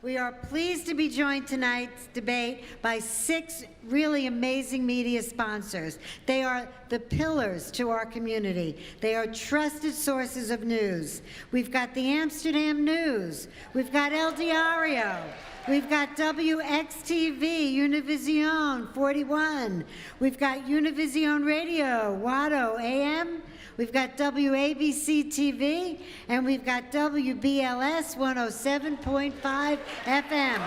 We are pleased to be joined tonight's debate by 6 really amazing media sponsors. They are the pillars to our community. They are trusted sources of news. We've got the Amsterdam News. We've got El Diario. We've got WXTV, Univision 41. We've got Univision Radio, Watto AM. We've got WABC TV, and we've got WBLS 107.5 FM.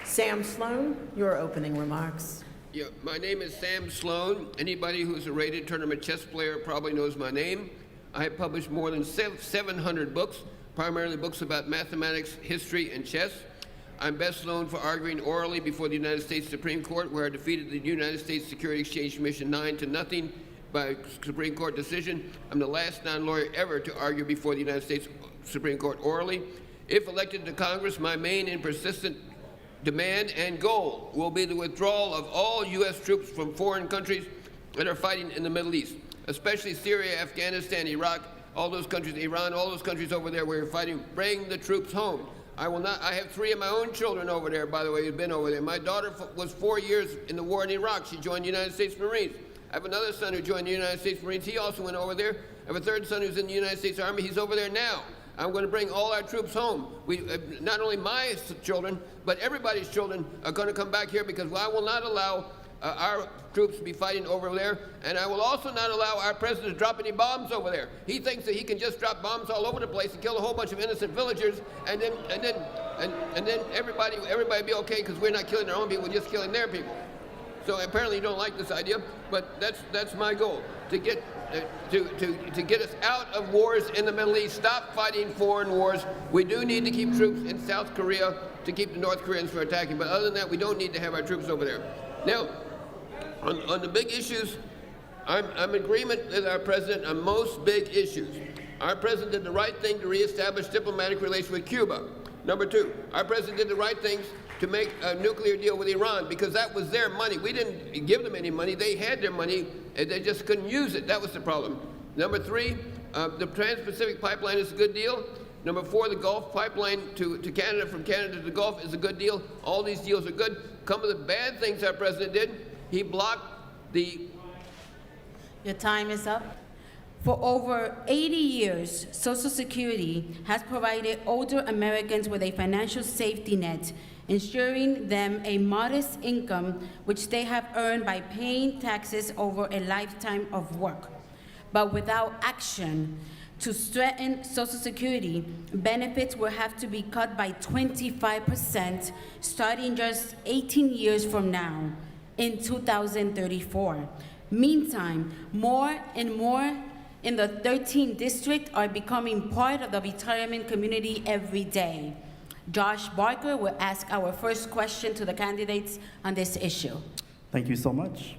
Sam Sloan, your opening remarks. Yeah, my name is Sam Sloan. Anybody who's a rated tournament chess player probably knows my name. I have published more than 700 books, primarily books about mathematics, history, and chess. I'm best known for arguing orally before the United States Supreme Court, where I defeated the United States Security Exchange Commission 9-0 by Supreme Court decision. I'm the last non-lawyer ever to argue before the United States Supreme Court orally. If elected to Congress, my main and persistent demand and goal will be the withdrawal of all U.S. troops from foreign countries that are fighting in the Middle East, especially Syria, Afghanistan, Iraq, all those countries, Iran, all those countries over there where you're fighting. Bring the troops home. I will not. I have 3 of my own children over there, by the way, who've been over there. My daughter was 4 years in the war in Iraq. She joined the United States Marines. I have another son who joined the United States Marines. He also went over there. I have a third son who's in the United States Army. He's over there now. I'm going to bring all our troops home. Not only my children, but everybody's children are going to come back here, because I will not allow our troops to be fighting over there, and I will also not allow our president to drop any bombs over there. He thinks that he can just drop bombs all over the place and kill a whole bunch of innocent villagers, and then everybody be okay because we're not killing our own people, we're just killing their people. So apparently you don't like this idea, but that's my goal, to get to get us out of wars in the Middle East, stop fighting foreign wars. We do need to keep troops in South Korea to keep the North Koreans from attacking, but other than that, we don't need to have our troops over there. Now, on the big issues, I'm in agreement with our president on most big issues. Our president did the right thing to reestablish diplomatic relations with Cuba. Number 2, our president did the right things to make a nuclear deal with Iran, because that was their money. We didn't give them any money. They had their money, and they just couldn't use it. That was the problem. Number 3, the Trans-Pacific Pipeline is a good deal. Number 4, the Gulf Pipeline to Canada, from Canada to the Gulf, is a good deal. All these deals are good. Some of the bad things our president did, he blocked the... Your time is up. For over 80 years, Social Security has provided older Americans with a financial safety net, ensuring them a modest income which they have earned by paying taxes over a lifetime of work. But without action to strengthen Social Security, benefits will have to be cut by 25% starting just 18 years from now, in 2034. Meantime, more and more in the 13th district are becoming part of the retirement community every day. Josh Barker will ask our first question to the candidates on this issue. Thank you so much.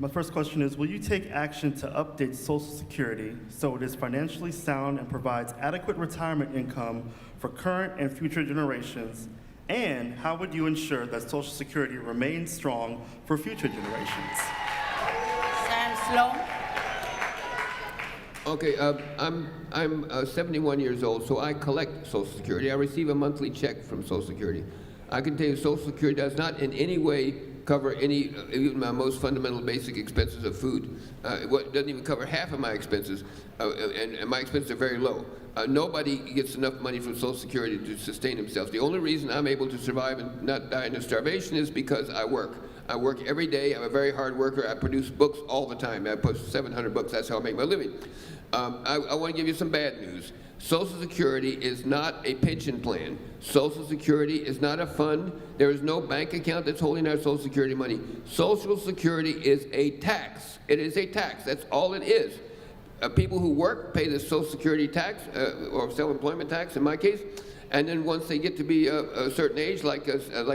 My first question is, will you take action to update Social Security so it is financially sound and provides adequate retirement income for current and future generations? And how would you ensure that Social Security remains strong for future generations? Sam Sloan. Okay, I'm 71 years old, so I collect Social Security. I receive a monthly check from Social Security. I can tell you Social Security does not in any way cover any, even my most fundamental basic expenses of food. It doesn't even cover half of my expenses, and my expenses are very low. Nobody gets enough money from Social Security to sustain themselves. The only reason I'm able to survive and not die of starvation is because I work. I work every day. I'm a very hard worker. I produce books all the time. I post 700 books. That's how I make my living. I want to give you some bad news. Social Security is not a pension plan. Social Security is not a fund. There is no bank account that's holding our Social Security money. Social Security is a tax. It is a tax. That's all it is. People who work pay the Social Security tax, or self-employment tax in my case, and then once they get to be a certain age, like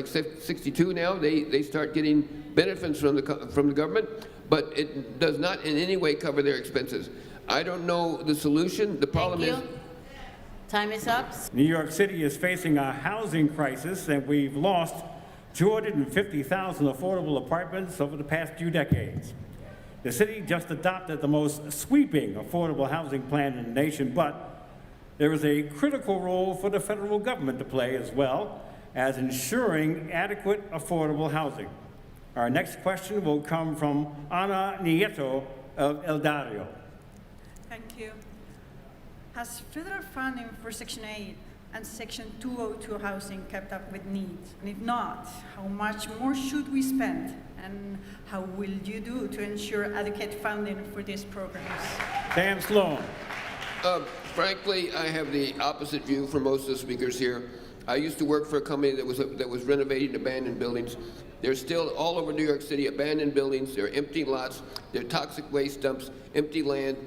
62 now, they start getting benefits from the government, but it does not in any way cover their expenses. I don't know the solution. The problem is... Time is up. New York City is facing a housing crisis, and we've lost 250,000 affordable apartments over the past few decades. The city just adopted the most sweeping affordable housing plan in the nation, but there is a critical role for the federal government to play as well as ensuring adequate affordable housing. Our next question will come from Ana Nieto of El Dario. Thank you. Has federal funding for Section 8 and Section 202 housing kept up with needs? And if not, how much more should we spend? And how will you do to ensure adequate funding for these programs? Sam Sloan. Frankly, I have the opposite view from most of the speakers here. I used to work for a company that was renovating abandoned buildings. There's still all over New York City abandoned buildings. There are empty lots. There are toxic waste dumps, empty land.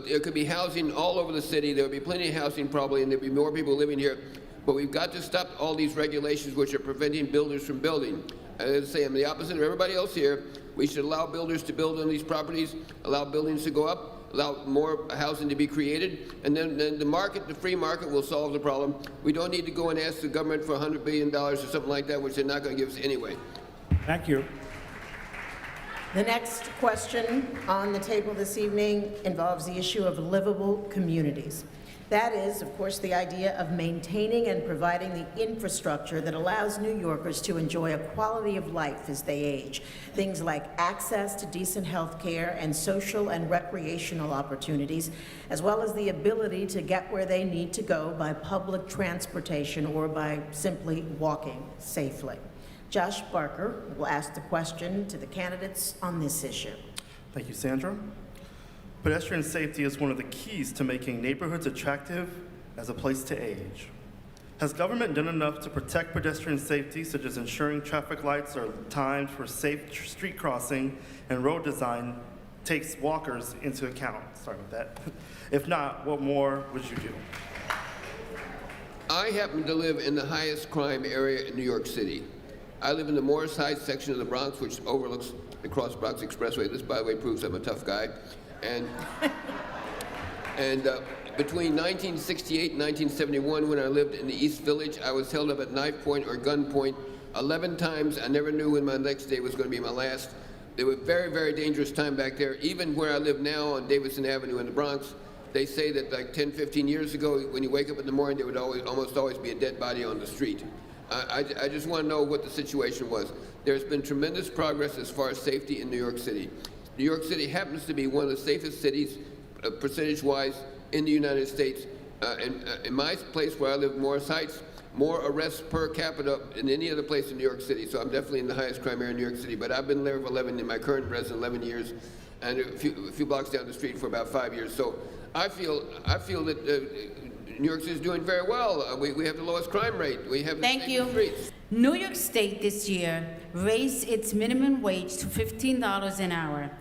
There could be housing all over the city. There would be plenty of housing probably, and there'd be more people living here. But we've got to stop all these regulations which are preventing builders from building. As I say, I'm the opposite of everybody else here. We should allow builders to build on these properties, allow buildings to go up, allow more housing to be created, and then the market, the free market, will solve the problem. We don't need to go and ask the government for $100 billion or something like that, which they're not going to give us anyway. Thank you. The next question on the table this evening involves the issue of livable communities. That is, of course, the idea of maintaining and providing the infrastructure that allows New Yorkers to enjoy a quality of life as they age. Things like access to decent health care and social and recreational opportunities, as well as the ability to get where they need to go by public transportation or by simply walking safely. Josh Barker will ask the question to the candidates on this issue. Thank you, Sandra. Pedestrian safety is one of the keys to making neighborhoods attractive as a place to age. Has government done enough to protect pedestrian safety, such as ensuring traffic lights are timed for safe street crossing and road design takes walkers into account? Sorry about that. If not, what more would you do? I happen to live in the highest crime area in New York City. I live in the Morris Heights section of the Bronx, which overlooks the Cross Bronx Expressway. This, by the way, proves I'm a tough guy. And between 1968 and 1971, when I lived in the East Village, I was held up at knife point or gun point 11 times. I never knew when my next day was going to be my last. They were very, very dangerous time back there. Even where I live now on Davidson Avenue in the Bronx, they say that like 10, 15 years ago, when you wake up in the morning, there would almost always be a dead body on the street. I just want to know what the situation was. There's been tremendous progress as far as safety in New York City. New York City happens to be one of the safest cities, percentage-wise, in the United States. In my place where I live, Morris Heights, more arrests per capita than any other place in New York City. So I'm definitely in the highest crime area in New York City. But I've been there for 11, in my current residence, 11 years, and a few blocks down the street for about 5 years. So I feel that New York City is doing very well. We have the lowest crime rate. We have the safest streets. New York State this year raised its minimum wage to $15 an hour,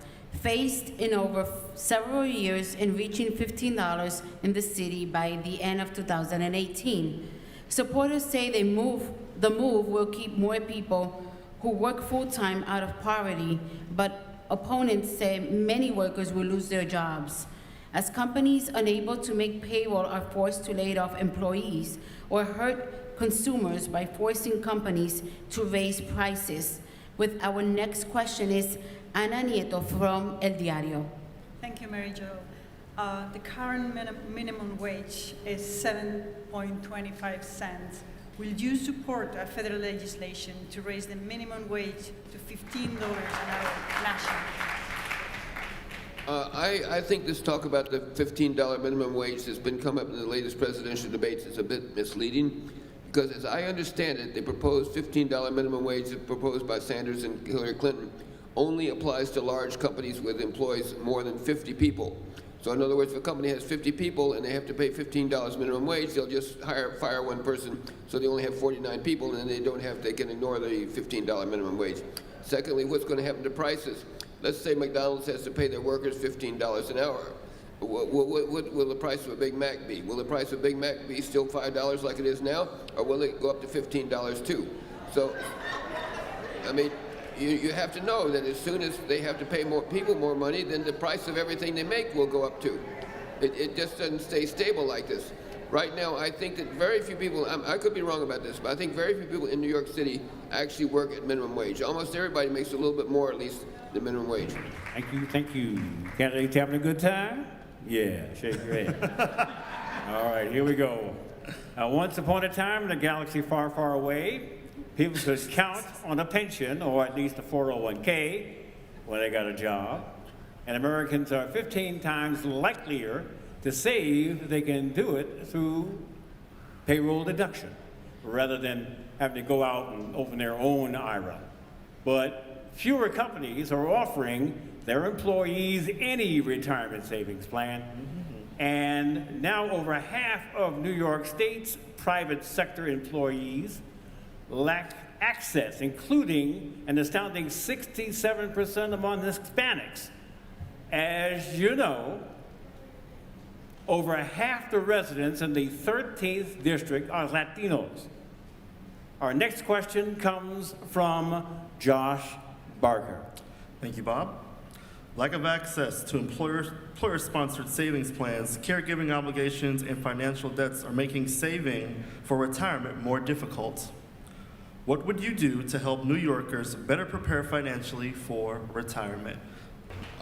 phased in over several years in reaching $15 in the city by the end of 2018. Supporters say the move will keep more people who work full-time out of poverty, but opponents say many workers will lose their jobs, as companies unable to make payroll are forced to lay off employees or hurt consumers by forcing companies to raise prices. With our next question is Ana Nieto from El Diario. Thank you, Mary Jo. The current minimum wage is 7.25 cents. Will you support a federal legislation to raise the minimum wage to $15 an hour nationally? I think this talk about the $15 minimum wage that's been come up in the latest presidential debates is a bit misleading, because as I understand it, the proposed $15 minimum wage proposed by Sanders and Hillary Clinton only applies to large companies with employees more than 50 people. So in other words, if a company has 50 people and they have to pay $15 minimum wage, they'll just fire one person, so they only have 49 people, and they can ignore the $15 minimum wage. Secondly, what's going to happen to prices? Let's say McDonald's has to pay their workers $15 an hour. What will the price of a Big Mac be? Will the price of a Big Mac be still $5 like it is now, or will it go up to $15 too? So, I mean, you have to know that as soon as they have to pay more people more money, then the price of everything they make will go up too. It just doesn't stay stable like this. Right now, I think that very few people, I could be wrong about this, but I think very few people in New York City actually work at minimum wage. Almost everybody makes a little bit more, at least, than minimum wage. Thank you, thank you. Candidates having a good time? Yeah, shake your head. All right, here we go. Once upon a time in a galaxy far, far away, people could count on a pension, or at least a 401k, when they got a job. And Americans are 15 times likelier to save if they can do it through payroll deduction, rather than having to go out and open their own IRA. But fewer companies are offering their employees any retirement savings plan. And now over half of New York State's private sector employees lack access, including an astounding 67% among Hispanics. As you know, over half the residents in the 13th district are Latinos. Our next question comes from Josh Barker. Thank you, Bob. Lack of access to employer-sponsored savings plans, caregiving obligations, and financial debts are making saving for retirement more difficult. What would you do to help New Yorkers better prepare financially for retirement?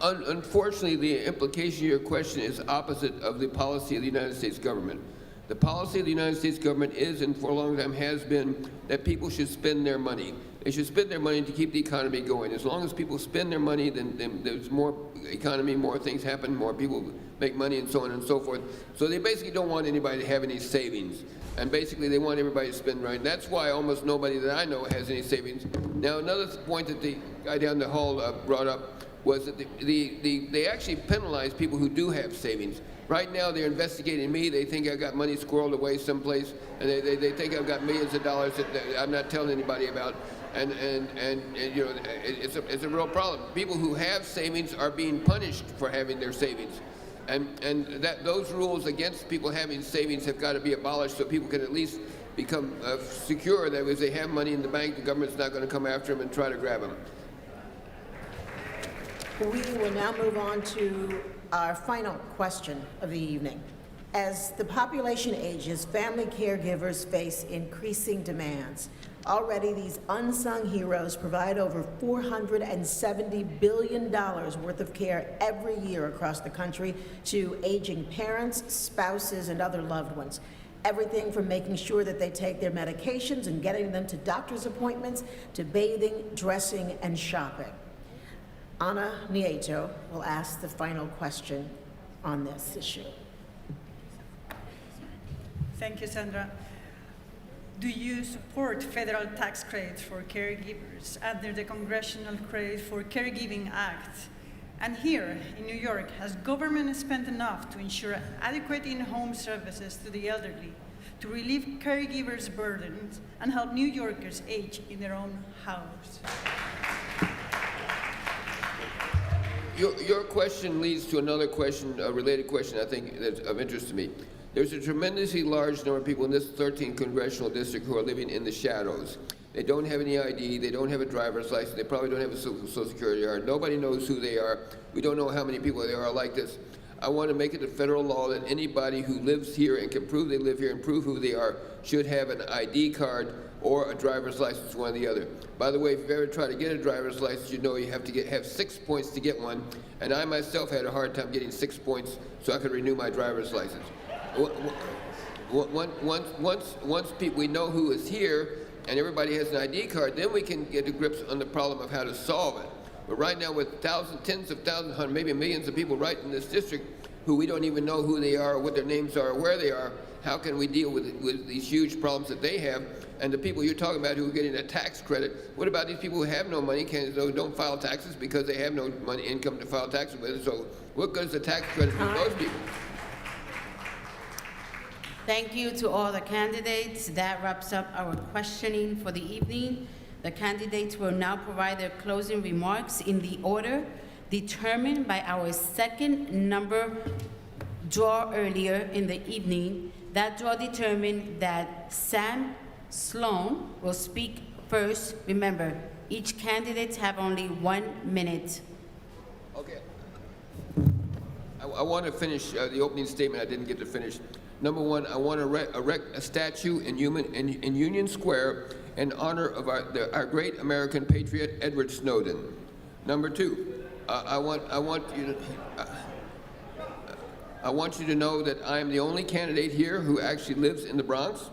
Unfortunately, the implication of your question is opposite of the policy of the United States government. The policy of the United States government is, and for a long time has been, that people should spend their money. They should spend their money to keep the economy going. As long as people spend their money, then there's more economy, more things happen, more people make money, and so on and so forth. So they basically don't want anybody to have any savings. And basically they want everybody to spend right. And that's why almost nobody that I know has any savings. Now, another point that the guy down the hall brought up was that they actually penalize people who do have savings. Right now, they're investigating me. They think I've got money squirreled away someplace, and they think I've got millions of dollars that I'm not telling anybody about. And you know, it's a real problem. People who have savings are being punished for having their savings. And those rules against people having savings have got to be abolished so people can at least become secure that if they have money in the bank, the government's not going to come after them and try to grab them. We will now move on to our final question of the evening. As the population ages, family caregivers face increasing demands. Already, these unsung heroes provide over $470 billion worth of care every year across the country to aging parents, spouses, and other loved ones. Everything from making sure that they take their medications and getting them to doctor's appointments, to bathing, dressing, and shopping. Ana Nieto will ask the final question on this issue. Thank you, Sandra. Do you support federal tax credits for caregivers under the Congressional Credit for Caregiving Act? And here in New York, has government spent enough to ensure adequate in-home services to the elderly, to relieve caregivers' burdens, and help New Yorkers age in their own house? Your question leads to another question, a related question I think that's of interest to me. There's a tremendously large number of people in this 13th congressional district who are living in the shadows. They don't have any ID, they don't have a driver's license, they probably don't have a social security card. Nobody knows who they are. We don't know how many people there are like this. I want to make it a federal law that anybody who lives here and can prove they live here and prove who they are should have an ID card or a driver's license, one or the other. By the way, if you've ever tried to get a driver's license, you know you have to have 6 points to get one, and I myself had a hard time getting 6 points so I could renew my driver's license. Once we know who is here and everybody has an ID card, then we can get to grips on the problem of how to solve it. But right now with tens of thousands, maybe millions of people right in this district who we don't even know who they are, or what their names are, or where they are, how can we deal with these huge problems that they have? And the people you're talking about who are getting a tax credit, what about these people who have no money, don't file taxes because they have no money, income to file taxes with? So what good is the tax credit for those people? Thank you to all the candidates. That wraps up our questioning for the evening. The candidates will now provide their closing remarks in the order determined by our second number draw earlier in the evening. That draw determined that Sam Sloan will speak first. Remember, each candidate have only 1 minute. Okay. I want to finish the opening statement I didn't get to finish. Number one, I want to erect a statue in Union Square in honor of our great American patriot, Edward Snowden. Number two, I want you to know that I am the only candidate here who actually lives in the Bronx.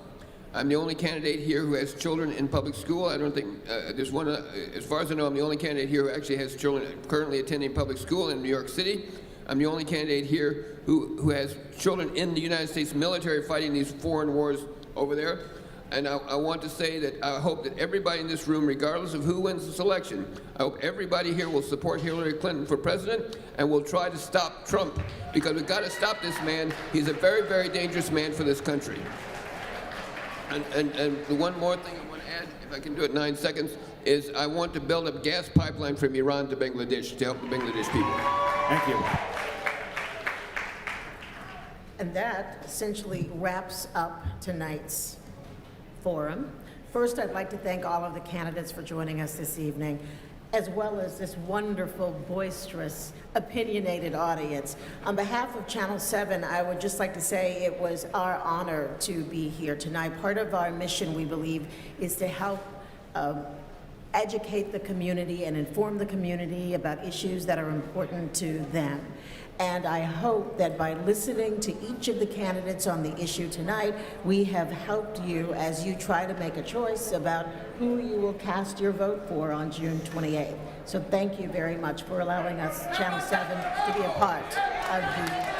I'm the only candidate here who has children in public school. I don't think there's one, as far as I know, I'm the only candidate here who actually has children currently attending public school in New York City. I'm the only candidate here who has children in the United States military fighting these foreign wars over there. And I want to say that I hope that everybody in this room, regardless of who wins this election, I hope everybody here will support Hillary Clinton for president and will try to stop Trump, because we've got to stop this man. He's a very, very dangerous man for this country. And the one more thing I want to add, if I can do it in 9 seconds, is I want to build a gas pipeline from Iran to Bangladesh to help the Bangladesh people. Thank you. And that essentially wraps up tonight's forum. First, I'd like to thank all of the candidates for joining us this evening, as well as this wonderful, boisterous, opinionated audience. On behalf of Channel 7, I would just like to say it was our honor to be here tonight. Part of our mission, we believe, is to help educate the community and inform the community about issues that are important to them. And I hope that by listening to each of the candidates on the issue tonight, we have helped you as you try to make a choice about who you will cast your vote for on June 28th. So thank you very much for allowing us, Channel 7, to be a part of the